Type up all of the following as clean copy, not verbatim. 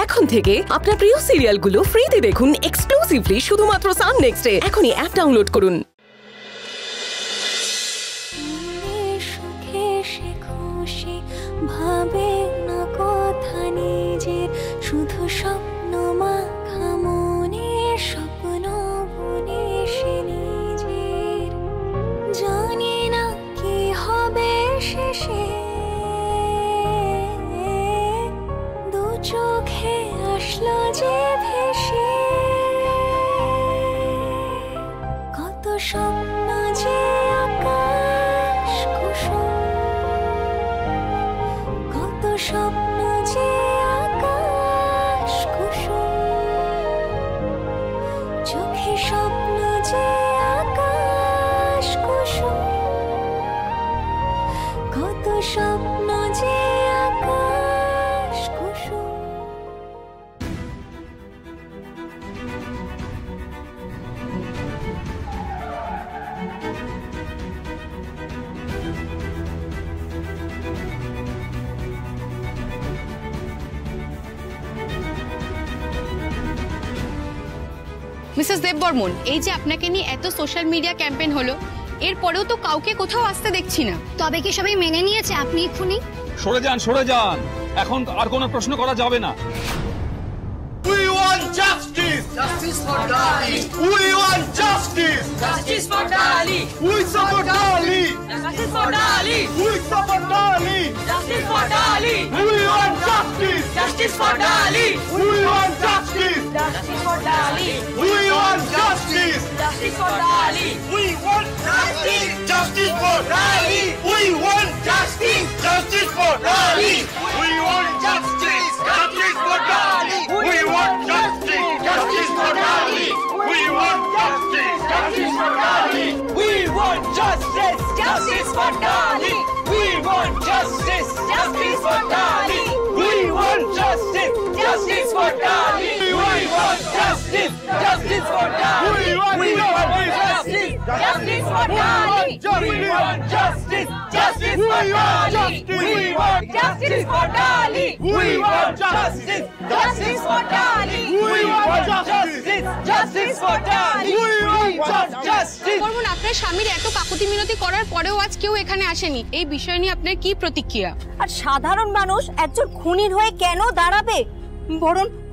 এখন থেকে আপনার প্রিয় সিরিয়ালগুলো ফ্রিতে দেখুন এক্সক্লুসিভলি শুধুমাত্র সান নেক্সটে। এখনই অ্যাপ ডাউনলোড করুন। ভাবে না কথা নিজের, শুধু স্বপ্ন মাখা মনে, স্বপ্ন বুনে সে নিজের। জানি না কি হবে শেষে, দু চোখে আসলো যে ভেসে, কত স্বপ্ন যে আকাশ কুসুম, কত স্বপ্ন যে আকাশ কুসুম, চোখে স্বপ্ন যে আকাশ কুসুম, কত স্বপ্ন যে আকাশ কুসুম। মিসেস দেববর্মন, এই যে আপনাকে নিয়ে এত সোশ্যাল মিডিয়া ক্যাম্পেইন হলো, এরপরেও তো কাউকে কোথাও আসতে দেখছি না। তবে কি সবাই মেনে নিয়েছে আপনি খুনি? সরে যান, এখন আর কোনো প্রশ্ন করা যাবে না। We want justice! Justice for Dali! We want justice! Justice for Dali! We support Dali! Justice for Dali! We support Dali! Justice for Dali! We want justice! Justice for Dali! We want justice! Justice for Dali! We want justice! Justice for Dali! We want justice! Justice for Dali! We want justice! Justice for Dali! We want justice! Justice for Dali! We want justice! Justice for Dali! We want justice! Justice for Dali! We want justice! Justice for Dali! We want justice! Justice for Dali! We want justice! Justice for Dali! We want justice! Justice for Dali! We want justice! Justice for Dali! We want justice! Justice for Dali! We want justice for Dali! We want justice! Justice for Dali! We want justice! Justice for Dali! We want justice! Barman, আপনার স্বামীর এত কাকুতি মিনতি করার পরেও আজ কেউ এখানে আসেনি। এই বিষয় নিয়ে আপনার কি প্রতিক্রিয়া? আর সাধারণ মানুষ একজন খুনির হয়ে কেন দাঁড়াবে?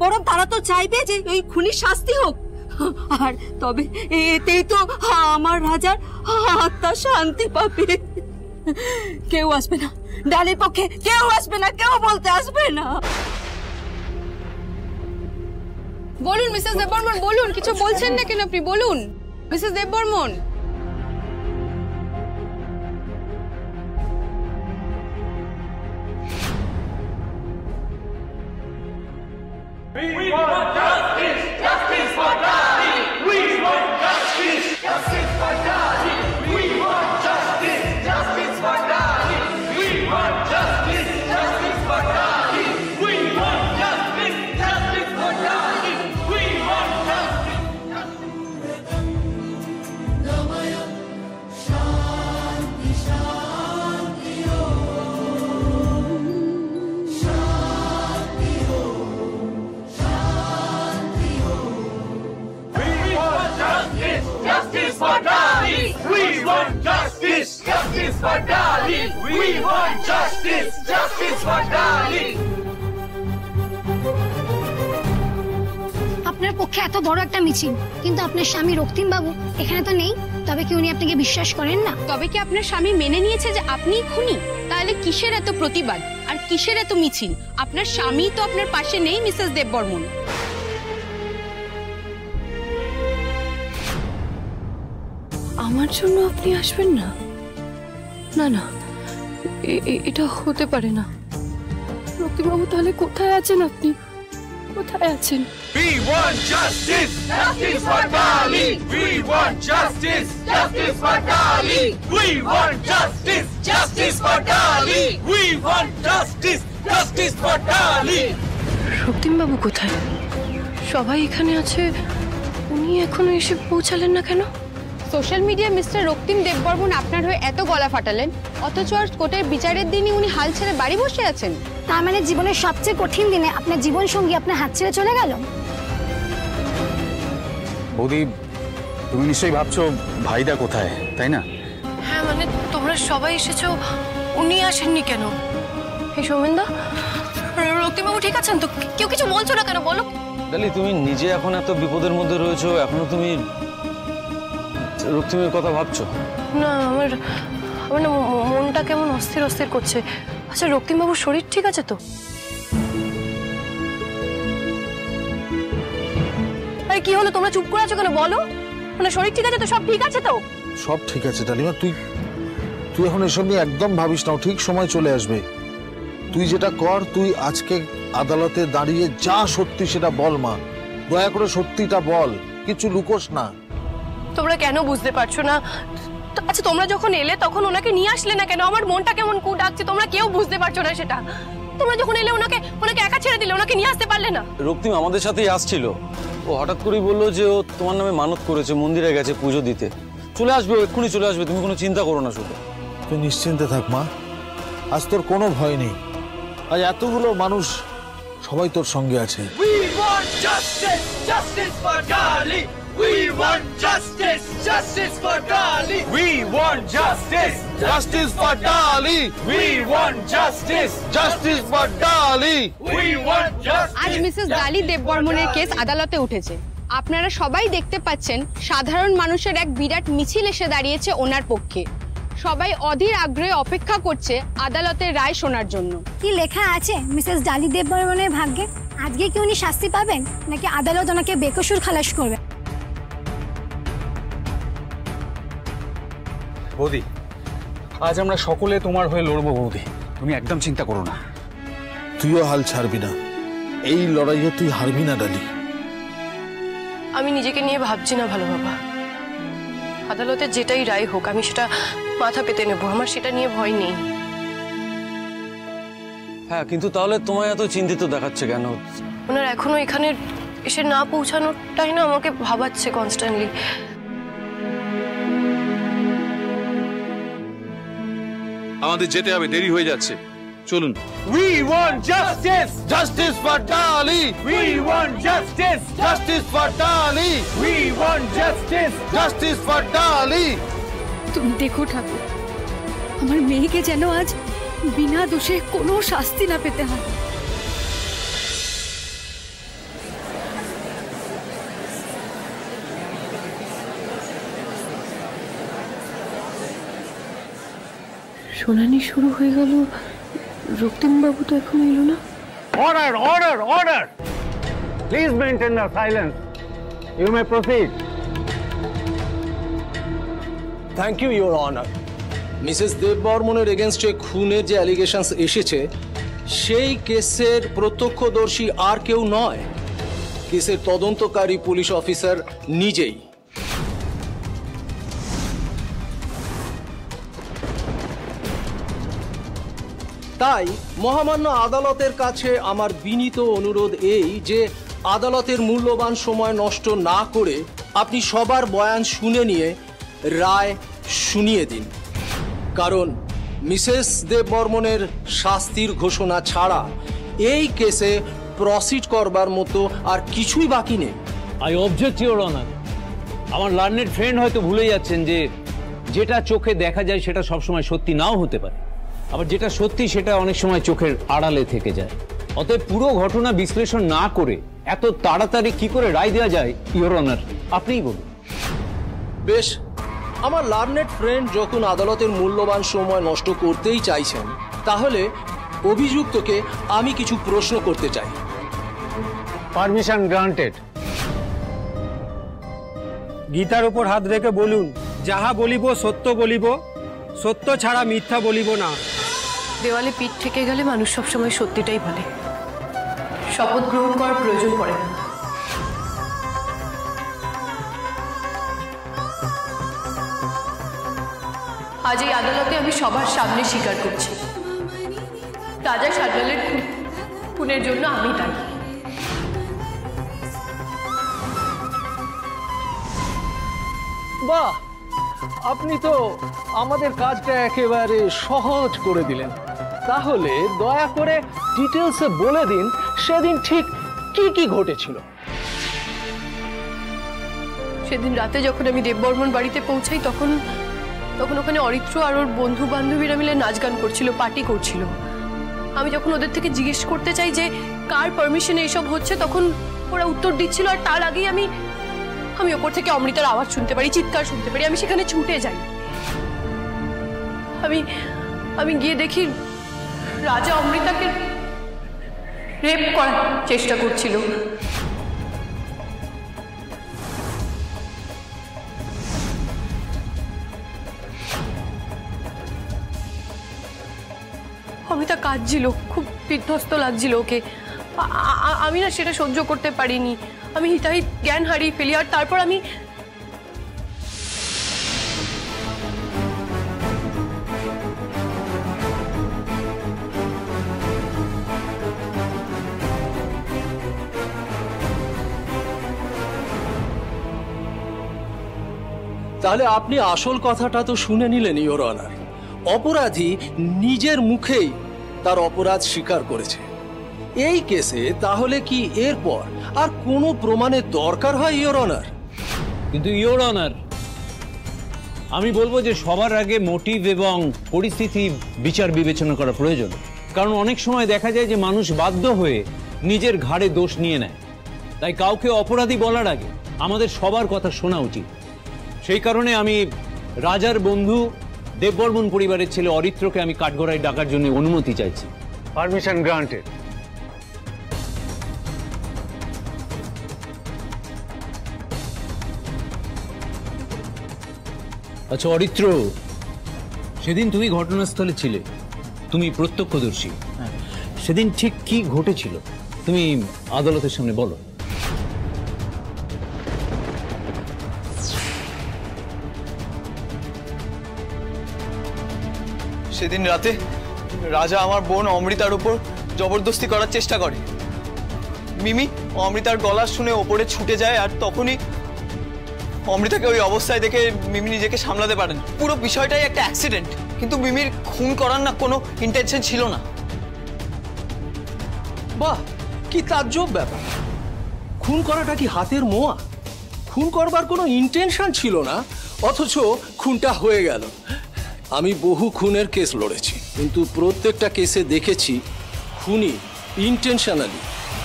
বরং তারা তো চাইবে যে ওই খুনির শাস্তি হোক। আর তবে এতেই তো আমার রাজার আত্মা শান্তি পাবে। কেউ আসবে না, ডালির পক্ষে কেউ আসবে না, কেউ বলতে আসবে না। বলুন মিসেস দেববর্মন, বলুন। কিছু বলছেন না কেন আপনি? বলুন Mrs Debbarman. We want justice! Justice for Dali! We want justice! Justice for Dali! We want justice! Justice for Dali! We want justice! Justice for Dali! We want justice! Justice for Dali! We want justice! Namaya Shanti Shanti Om Shanti Om Justice for Dali! We want justice! Justice for Dali! We want justice! Justice for Dali! আপনার পক্ষে এত বড় একটা মিছিল, কিন্তু আপনার স্বামী রক্তিম বাবু এখানে তো নেই। তবে কি উনি আপনাকে বিশ্বাস করেন না? তবে কি আপনার স্বামী মেনে নিয়েছে যে আপনিই খুনি? তাহলে কিসের এত প্রতিবাদ আর কিসের এত মিছিল? আপনার স্বামী তো আপনার পাশে নেই মিসেস দেববর্মন। আমার জন্য আপনি আসবেন না? না না, এটা হতে পারে না। রক্তিমবাবু তাহলে কোথায় আছেন? আপনি কোথায় আছেন? We want justice! Justice for Dali! We want justice! Justice for Dali! We want justice! Justice for Dali! We want justice! Justice for Dali! রক্তিমবাবু কোথায়? সবাই এখানে আছে, উনি এখনো এসে পৌঁছালেন না কেন? সোশ্যাল মিডিয়ায় মিস্টার রক্তিম দেববর্মন আপনার হয়ে এত গলা ফাটালেন, অথচ আর কোর্টের বিচারের দিনই উনি হাল ছেড়ে বাড়ি বসে আছেন। তার মানে জীবনের সবচেয়ে কঠিন দিনে আপনার জীবন সঙ্গী আপনার হাত ছেড়ে চলে গেল? বৌদি, তুমি নিশ্চয়ই ভাবছো ভাইদা কোথায়, তাই না? হ্যাঁ, মানে তোমরা সবাই এসেছো, উনি আসেননি কেন? হে সৌমেনদা, রক্তিমবাবু ঠিক আছেন তো? কেউ কিছু বলছো না কেন, বলো। ডালি, তুমি নিজে এখন এত বিপদের মধ্যে রয়েছো, এখনো তুমি রক্তিমের কথা ভাবছো? না, আমার না মনটা কেমন অস্থির অস্থির করছে। আচ্ছা, রক্তিমবাবুর শরীর ঠিক আছে তো? আরে কি হলো, তোমরা চুপ করে আছো কেন, বলো। মানে শরীর ঠিক আছে তো? সব ঠিক আছে তো? সব ঠিক আছে ডালিমা, তুই এখন এসব নিয়ে একদম ভাবিস না, ঠিক সময় চলে আসবে। তুই যেটা কর, তুই আজকে আদালতে দাঁড়িয়ে যা সত্যি সেটা বল মা, দয়া করে সত্যিটা বল, কিছু লুকোস না। তোমরা কেন বুঝতে পারছো না? আচ্ছা, তোমরা যখন এলে তখন ওনাকে নিয়ে আসলে না কেন? আমার মনটা কেমন কু ডাকছে, তোমরা কেউ বুঝতে পারছো না সেটা। তোমরা যখন এলে ওনাকে একা ছেড়ে দিলে, ওনাকে নিয়ে আসতে পারলে না? রক্তিম আমাদের সাথেই আসছিল, ও হঠাৎ করেই বললো যে ও তোমার নামে মানত করেছে, মন্দিরে গেছে পুজো দিতে। চলে আসবে, এক্ষুনি চলে আসবে, তুমি কোনো চিন্তা করো না। শুধু তুই নিশ্চিন্তে থাক মা, আজ তোর কোনো ভয় নেই। আজ এতগুলো মানুষ সবাই তোর সঙ্গে আছে। We want justice, justice for Dali. We want justice, justice for Dali. We want justice, justice for Dali. We want justice, justice for Dali. We want justice. আজ মিসেস ডালি দেববর্মনের কেস আদালতে উঠেছে। আপনারা সবাই দেখতে পাচ্ছেন, সাধারণ মানুষের এক বিরাট মিছিল এসে দাঁড়িয়েছে ওনার পক্ষে। সবাই অধীর আগ্রহে অপেক্ষা করছে আদালতের রায় শোনার জন্য। কি লেখা আছে মিসেস ডালি দেববর্মনের ভাগ্যে? আজকে কি উনি শাস্তি পাবেন, নাকি আদালত ওনাকে বেকসুর খালাস করবে? বৌদি, আজ আমরা সকলে তোমার হয়ে লড়বো বৌদি, তুমি একদম চিন্তা করো না। তুইও হাল ছাড়বি না, এই লড়াইয়ে তুই হারবি না ডালি। আমি নিজেকে নিয়ে ভাবছি না ভালো বাবা। আদালতে যেটাই রায় হোক, আমি সেটা মাথা পেতে নেবো, আমার সেটা নিয়ে ভয় নেই। হ্যাঁ, কিন্তু তাহলে তোমায় এত চিন্তিত দেখাচ্ছে কেন? ওনার এখনো এখানে এসে না পৌঁছানোটাই না আমাকে ভাবাচ্ছে কনস্ট্যান্টলি। আমাদের যেতে হবে, দেরি হয়ে যাচ্ছে, চলুন। We want justice, justice for Dali. We want justice, justice for Dali. We want justice, justice for Dali. তুমি দেখো ঠাকুর, আমার মেয়েকে যেন আজ বিনা দোষে কোনো শাস্তি না পেতে হয়। শুনানি শুরু হয়ে গেল, রক্তিমবাবু তো এখনো এলো না। Order, order, order! Please maintain the silence. You may proceed. Thank you, Your Honor. Mrs দেববর্মনের এগেনস্টে খুনের যে অ্যালিগেশনস এসেছে, সেই কেসের প্রত্যক্ষদর্শী আর কেউ নয়, কেসের তদন্তকারী পুলিশ অফিসার নিজেই। তাই মহামান্য আদালতের কাছে আমার বিনীত অনুরোধ এই যে আদালতের মূল্যবান সময় নষ্ট না করে আপনি সবার বয়ান শুনে নিয়ে রায় শুনিয়ে দিন। কারণ মিসেস দেববর্মনের শাস্তির ঘোষণা ছাড়া এই কেসে প্রসিড করবার মতো আর কিছুই বাকি নেই। I object, Your Honor. আমার লার্নেড ফ্রেন্ড হয়তো ভুলে যাচ্ছেন যে যেটা চোখে দেখা যায় সেটা সবসময় সত্যি নাও হতে পারে, আবার যেটা সত্যি সেটা অনেক সময় চোখের আড়ালে থেকে যায়। অতএব পুরো ঘটনা বিশ্লেষণ না করে এত তাড়াতাড়ি কি করে রায় দেওয়া যায়, ইওর অনার, আপনিই বলুন। বেশ, আমার লার্নেড ফ্রেন্ড যখন আদালতের মূল্যবান সময় নষ্ট করতেই চাইছেন, তাহলে অভিযুক্তকে আমি কিছু প্রশ্ন করতে চাই। Permission granted. গীতার উপর হাত রেখে বলুন, যাহা বলিব সত্য বলিব, সত্য ছাড়া মিথ্যা বলিব না। দেওয়ালে পিঠ থেকে গেলে মানুষ সবসময় সত্যিটাই বলে, শপথ গ্রহণ করার প্রয়োজন পড়ে না। আজ এই আদালতে আমি সবার সামনে স্বীকার করছি, রাজা সান্যালের খুনের জন্য আমি দায়ী। বাহ, আপনি তো আমাদের কাজটা একেবারে সহজ করে দিলেন। তাহলে দয়া করে ডিটেলসে বলে দিন সেদিন ঠিক কি কি ঘটেছিল। সেদিন রাতে যখন আমি দেববর্মন বাড়িতে পৌঁছাই তখন ওখানে অরিত্র আর ওর বন্ধু বান্ধবীরা মিলে নাচ গান করছিল, পার্টি করছিল। আমি যখন ওদের থেকে জিজ্ঞেস করতে চাই যে কার পারমিশনে এসব হচ্ছে, তখন ওরা উত্তর দিচ্ছিল। আর তার আগেই আমি ওপর থেকে অমৃতার আওয়াজ শুনতে পারি, চিৎকার শুনতে পারি। আমি সেখানে ছুটে যাই। আমি গিয়ে দেখি রাজা অমৃতাকে রেপ করার চেষ্টা করছিল। অমৃতা কাঁদছিল, খুব বিধ্বস্ত লাগছিল ওকে। আমি না সেটা সহ্য করতে পারিনি। আমি হিতাহিত জ্ঞান হারিয়ে ফেলি। আর তারপর আমি তাহলে আপনি আসল কথাটা তো শুনে নিলেন ইওর অনার। অপরাধী নিজের মুখেই তার অপরাধ স্বীকার করেছে এই কেসে। তাহলে কি এরপর আর কোনো প্রমাণের দরকার হয় ইওর অনার? কিন্তু ইওর অনার, আমি বলবো যে সবার আগে মোটিভ এবং পরিস্থিতি বিচার বিবেচনা করা প্রয়োজন। কারণ অনেক সময় দেখা যায় যে মানুষ বাধ্য হয়ে নিজের ঘাড়ে দোষ নিয়ে নেয়। তাই কাউকে অপরাধী বলার আগে আমাদের সবার কথা শোনা উচিত। সেই কারণে আমি রাজার বন্ধু দেববর্মন পরিবারের ছেলে অরিত্রকে আমি কাঠগড়ায় ডাকার জন্য অনুমতি চাইছি। Permission granted. আচ্ছা অরিত্র, সেদিন তুমি ঘটনাস্থলে ছিলে, তুমি প্রত্যক্ষদর্শী। সেদিন ঠিক কি ঘটেছিল তুমি আদালতের সামনে বলো। সেদিন রাতে রাজা আমার বোন অমৃতার উপর জবরদস্তি করার চেষ্টা করে। মিমি অমৃতার গলা শুনে ওপরে ছুটে যায়, আর তখনই অমৃতাকে ওই অবস্থায় দেখে মিমি নিজেকে সামলাতে পারেন। পুরো বিষয়টাই একটা অ্যাক্সিডেন্ট, কিন্তু মিমির খুন করার না কোনো ইন্টেনশন ছিল না। বাহ, কি তাজ্জব ব্যাপার! খুন করাটা কি হাতের মোয়া? খুন করবার কোনো ইন্টেনশন ছিল না, অথচ খুনটা হয়ে গেল। আমি বহু খুনের কেস লড়েছি, কিন্তু প্রত্যেকটা কেসে দেখেছি খুনি ইন্টেনশনালি,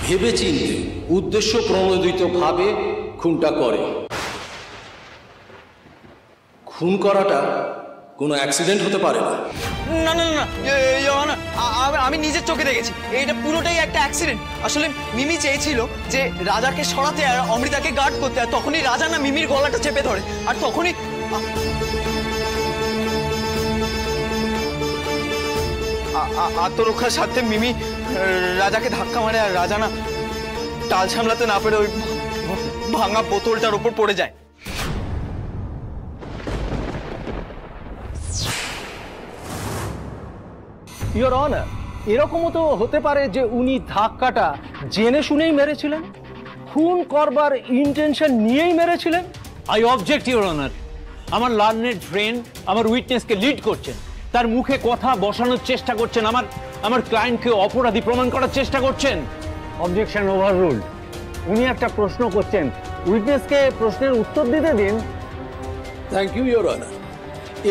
ভেবেচিন্তে, উদ্দেশ্য প্রণোদিতভাবে খুনটা করে। খুন করাটা কোনো অ্যাক্সিডেন্ট হতে পারে না। না না না, আমি নিজের চোখে দেখেছি এইটা পুরোটাই একটা অ্যাক্সিডেন্ট। আসলে মিমি চেয়েছিল যে রাজাকে সরাতে আর অমৃতাকে গার্ড করতে, আর তখনই রাজা না মিমির গলাটা চেপে ধরে, আর তখনই আত্মরক্ষার সাথে মিমি রাজাকে ধাক্কা মারে, আর রাজা না টাল সামলাতে না পেরে ওই ভাঙা বোতলটার উপর পড়ে যায়। ইওর অনার, এরকমও তো হতে পারে যে উনি ধাক্কাটা জেনে শুনেই মেরেছিলেন, খুন করবার ইন্টেনশন নিয়েই মেরেছিলেন। I object your honour. আমার লার্নেড ফ্রেন্ড আমার উইটনেসকে লিড করছেন, তার মুখে কথা বসানোর চেষ্টা করছেন, আমার ক্লায়েন্টকে অপরাধী প্রমাণ করার চেষ্টা করছেন। Objection overruled. উনি একটা প্রশ্ন করছেন, উইটনেসকে প্রশ্নের উত্তর দিতে দিন। Thank you your honour.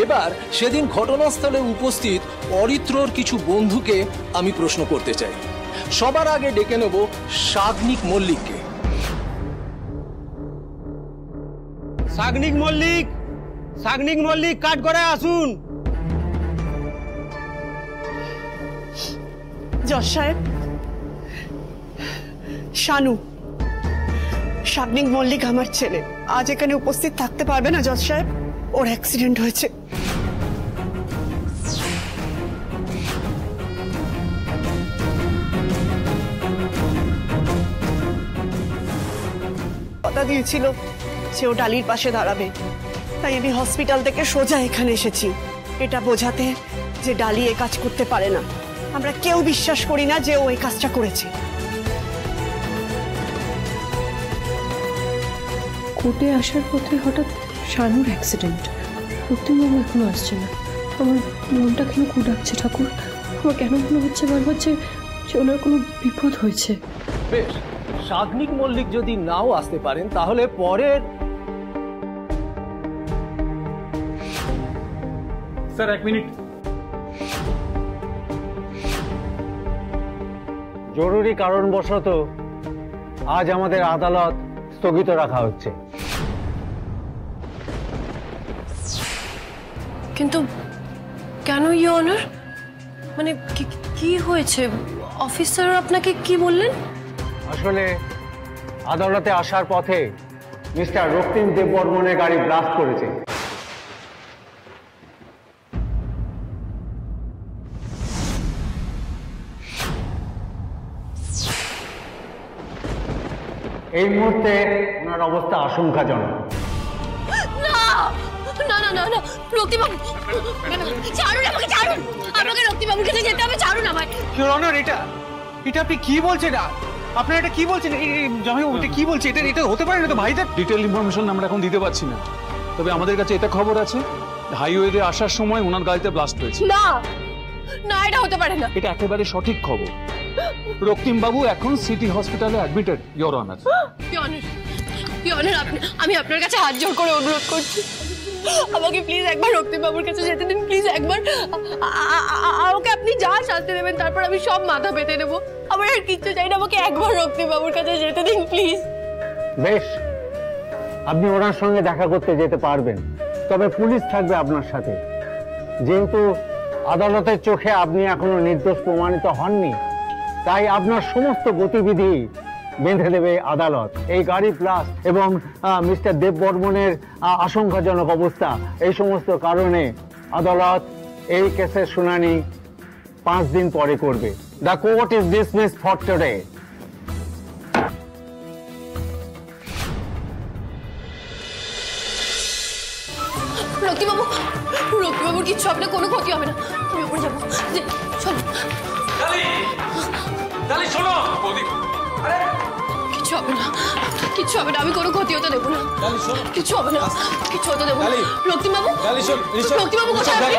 এবার সেদিন ঘটনাস্থলে উপস্থিত অরিত্রর কিছু বন্ধুকে আমি প্রশ্ন করতে চাই। সবার আগে ডেকে নেব সাগ্নিক মল্লিককে। সাগ্নিক মল্লিক কাঠগড়ায় আসুন। জজ সাহেব, শানু, সাগ্নিক মল্লিক আমার ছেলে, আজ এখানে উপস্থিত থাকতে পারবে না জজ সাহেব, ওর অ্যাক্সিডেন্ট হয়েছে। কথা দিয়েছিল সে ও ডালির পাশে দাঁড়াবে, তাই আমি হসপিটাল থেকে সোজা এখানে এসেছি এটা বোঝাতে যে ডালি এ কাজ করতে পারে না। আমরা কেউ বিশ্বাস করি না যে ও এই কাজটা করেছে। কোর্টে আসার পথে হঠাৎ শানুর অ্যাক্সিডেন্ট, রক্তিমবাবু এখনো আসছে না। আমার মনটা কেন কুড়াচ্ছে ঠাকুর। আমার কেন মনে হচ্ছে বারবার যে ওনার কোনো বিপদ হয়েছে। বেশ, সাগ্নিক মল্লিক যদি নাও আসতে পারেন তাহলে পরের স্যার 1 মিনিট। জরুরি কারণবশত আজ আমাদের আদালত স্থগিত রাখা হচ্ছে। কিন্তু কেন ইয়োর অনার? মানে কি হয়েছে? অফিসার আপনাকে কি বললেন? আসলে আদালতে আসার পথে মিস্টার রক্তিম দেববর্মনের গাড়ি ব্লাস্ট করেছে। এই মুহূর্তে ওনার অবস্থা আশঙ্কাজনক। না না না না না, রক্তিমবাবু ছাড়ুন আমাকে, ছাড়ুন আমাকে, রক্তিমবাবুর কাছে যেতে হবে, ছাড়ুন আমায়। ইওর অনার, এটা আপনি কি বলছেন? আপনারা এটা কি বলছেন? জামাই ওটা কি বলছে? এটা হতে পারে না তো ভাইদের। ডিটেল ইনফরমেশন আমরা এখন দিতে পারছি না, তবে আমাদের কাছে এটা খবর আছে হাইওয়েতে আসার সময় ওনার গাড়িতে ব্লাস্ট হয়েছে। না না, এটা হতে পারে না। এটা একেবারে সঠিক খবর। রক্তিম বাবু এখন সিটি হসপিটালে অ্যাডমিটেড, ইওর অনার। আমি আপনার কাছে হাত জোড় করে অনুরোধ করছি, আমাকে প্লিজ একবার রক্তিমবাবুর কাছে যেতে দিন, প্লিজ একবার। আমাকে আপনি যা শাস্তি দেবেন তারপর আমি সব মাথা পেতে দেবো, আমার আর কিচ্ছু চাই না, আমাকে একবার রক্তিমবাবুর কাছে যেতে দিন প্লিজ। বেশ, আপনি ওনার সঙ্গে দেখা করতে যেতে পারবেন, তবে পুলিশ থাকবে আপনার সাথে। যেহেতু আদালতের চোখে আপনি এখনো নির্দোষ প্রমাণিত হননি, তাই আপনার সমস্ত গতিবিধি বেঁধে দেবে আদালত। এই গাড়ি প্লাস এবং মিস্টার দেববর্মনের আশঙ্কাজনক অবস্থা, এই সমস্ত কারণে আদালত এই কেসের শুনানি 5 দিন পরে করবে। The court is dismissed for today. রক্তিমবাবুর কিচ্ছু আপনার কোনো ক্ষতি হবে না, আমি উপরে যাবো। চলো শোনো, কিচ্ছু হবে না, কিচ্ছু হবে না, আমি কোনো ক্ষতি হতে দেবো না, কিচ্ছু হবে না, কিচ্ছু হতে দেবো না। রক্তিমবাবু, রক্তিমবাবু কোথায় আপনি?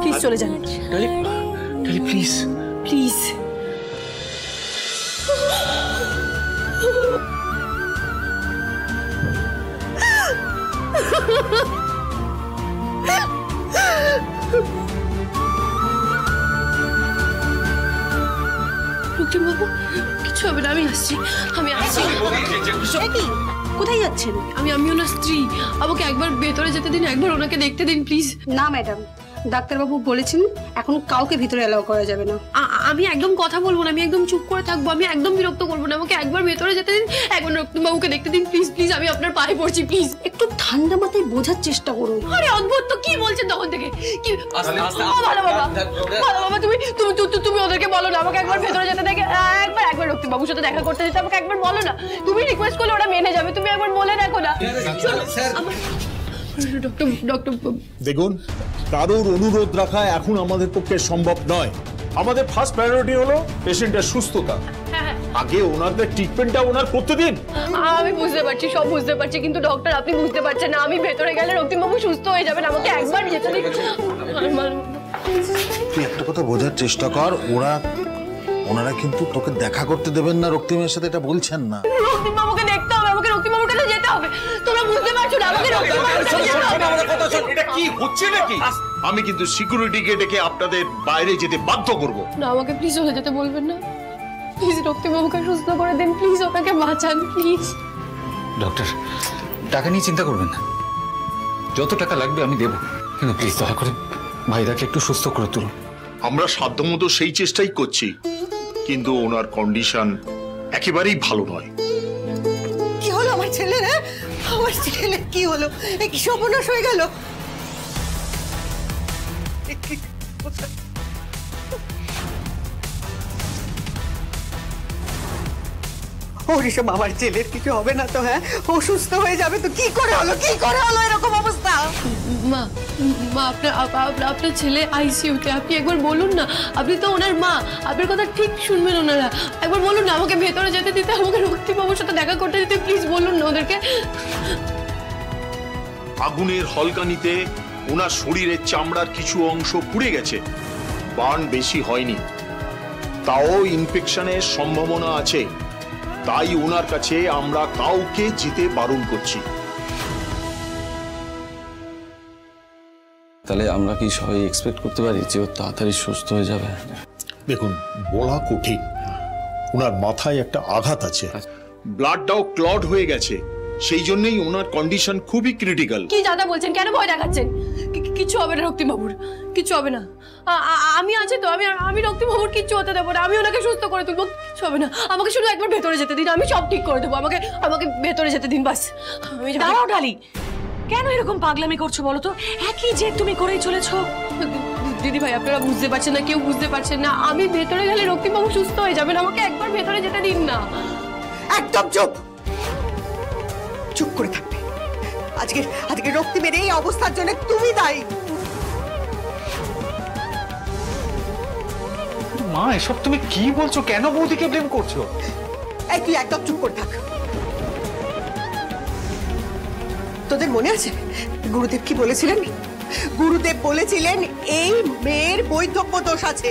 প্লিজ চলে যান, প্লিজ প্লিজ। রক্তিমবাবু কিছু হবে না, আমি আসছি, আমি আসছি। কোথায় যাচ্ছেন? আমি ওনার স্ত্রী, আমাকে একবার ভেতরে যেতে দিন, একবার ওনাকে দেখতে দিন প্লিজ। না ম্যাডাম, ডাক্তারবাবু বলেছেন এখন কাউকে ভিতরে এলাও করা যাবে না। আমি একদম কথা বলবো না, আমি একদম চুপ করে থাকবো, আমি একদম বিরক্ত করবো না, আমাকে একবার ভেতরে যেতে দিন, একবার রক্তিমবাবুকে দেখতে দিন প্লিজ, প্লিজ আমি আপনার পায়ে পড়ছি প্লিজ। একটু ঠান্ডা মাথায় বোঝার চেষ্টা করুন। আরে অদ্ভুত তো, কি বলছেন তখন থেকে? কি ভালো বাবা, ভালো বাবা, তুমি ওদেরকে বলো না আমাকে একবার ভেতরে যেতে দেখে, একবার রক্তিমবাবুর সাথে দেখা করতে যেতে আমাকে একবার বলো না, তুমি রিকোয়েস্ট করলে ওরা মেনে যাবে, তুমি একবার বলে দেখো না। ডক্টর দেখুন, কারোর অনুরোধ রাখা এখন আমাদের পক্ষে সম্ভব নয়। আমাদের ফার্স্ট প্রায়োরিটি হলো পেশেন্টের সুস্থতা। আগে ওনাদের ট্রিটমেন্টটা ওনার করতে দিন। আমি বুঝতে পারছি, সব বুঝতে পারছি, কিন্তু ডক্টর আপনি বুঝতে পারছেন না, আমি ভেতরে গেলে রক্তিমবাবু সুস্থ হয়ে যাবেন, আমাকে একবার যেতে দিন। তুই একটা কথা বোঝার চেষ্টা কর, ওনারা কিন্তু তোকে দেখা করতে দেবেন না রক্তিমের সাথে, এটা বলছেন না। রক্তিমবাবুকে দেখতে হবে, আমাকে রক্তিমবাবুর কাছে যেতে হবে, তোমরা বুঝতে পারছো না, আমাকে রক্তিমবাবুর কাছে যেতে হবে। এটা কি হচ্ছে নাকি? আমি কিন্তু সিকিউরিটিকে ডেকে আপনাদের বাইরে যেতে বাধ্য করব। না, আমাকে প্লিজ চলে যেতে বলবেন না, প্লিজ রক্তিমবাবুকে সুস্থ করে দেন, প্লিজ ওনাকে বাঁচান প্লিজ। ডক্টর, টাকা নিয়ে চিন্তা করবেন না, যত টাকা লাগবে আমি দেবো, কিন্তু প্লিজ দয়া করে ভাইদাকে একটু সুস্থ করে তুলুন। আমরা সাধ্যমতো সেই চেষ্টাই করছি, কিন্তু ওনার কন্ডিশন একেবারেই ভালো নয়। কি হলো আমার ছেলের? আমার ছেলে কি হলো? কি সর্বনাশ হয়ে গেল? ওর এসব আমার ছেলের কিছু হবে না তো? হ্যাঁ, ও সুস্থ হয়ে যাবে তো? কি করে হলো এরকম অবস্থা? মা মা আপনার ছেলে আইসিইউতে, আপনি একবার বলুন না, আপনি তো ওনার মা, আপনার কথা ঠিক শুনবেন ওনারা। একবার বলুন না আমাকে ভেতরে যেতে দিতে, আমাকে রক্তিবাবুর সাথে দেখা করতে দিতে, প্লিজ বলুন না ওদেরকে। আগুনের হলকানিতে ওনার শরীরের চামড়ার কিছু অংশ পুড়ে গেছে, বার্ন বেশি হয়নি, তাও ইনফেকশনের সম্ভাবনা আছে। তাই ওনার কাছে আমরা কাউকে যেতে বারণ করছি। তাহলে আমরা কি সবাই এক্সপেক্ট করতে পারি যে ও তাড়াতাড়ি সুস্থ হয়ে যাবে? দেখুন, বলা কঠিন, ওনার মাথায় একটা আঘাত আছে, ব্লাডটাও ক্লট হয়ে গেছে, সেই জন্যই ওনার কন্ডিশন খুবই ক্রিটিক্যাল। কি দাদা বলছেন? কেন ভয় দেখাচ্ছেন? কিছু হবে না রক্তিবাবুর, কিছু হবে না। আমি আছি তো, আমি রক্তিবাবুর কিচ্ছু হতে দেবো না, আমি ওনাকে সুস্থ করে তুলবো, কিছু হবে না। আমাকে শুধু একবার ভেতরে যেতে দিন, আমি সব ঠিক করে দেবো, আমাকে ভেতরে যেতে দিন বাস। দাঁড়াও ডালি, কেন এরকম পাগলামি করছো বলো তো? একই যে তুমি করেই চলেছো। দিদি ভাই, আপনারা বুঝতে পারছেন না, কেউ বুঝতে পারছেন না, আমি ভেতরে গেলে রক্তিবাবু সুস্থ হয়ে যাবেন, আমাকে একবার ভেতরে যেতে দিন না। একদম চুপ করে থাকবে। আজকে রক্তিমের এই অবস্থার জন্য তুমি দায়ী। মা, এসব তুমি কি বলছো? কেন বৌদিকে ব্লেম করছো? এই তুই একদম চুপ করে থাক। তোদের মনে আছে গুরুদেব কি বলেছিলেন? গুরুদেব বলেছিলেন এই মেয়ের বৈধব্য দোষ আছে,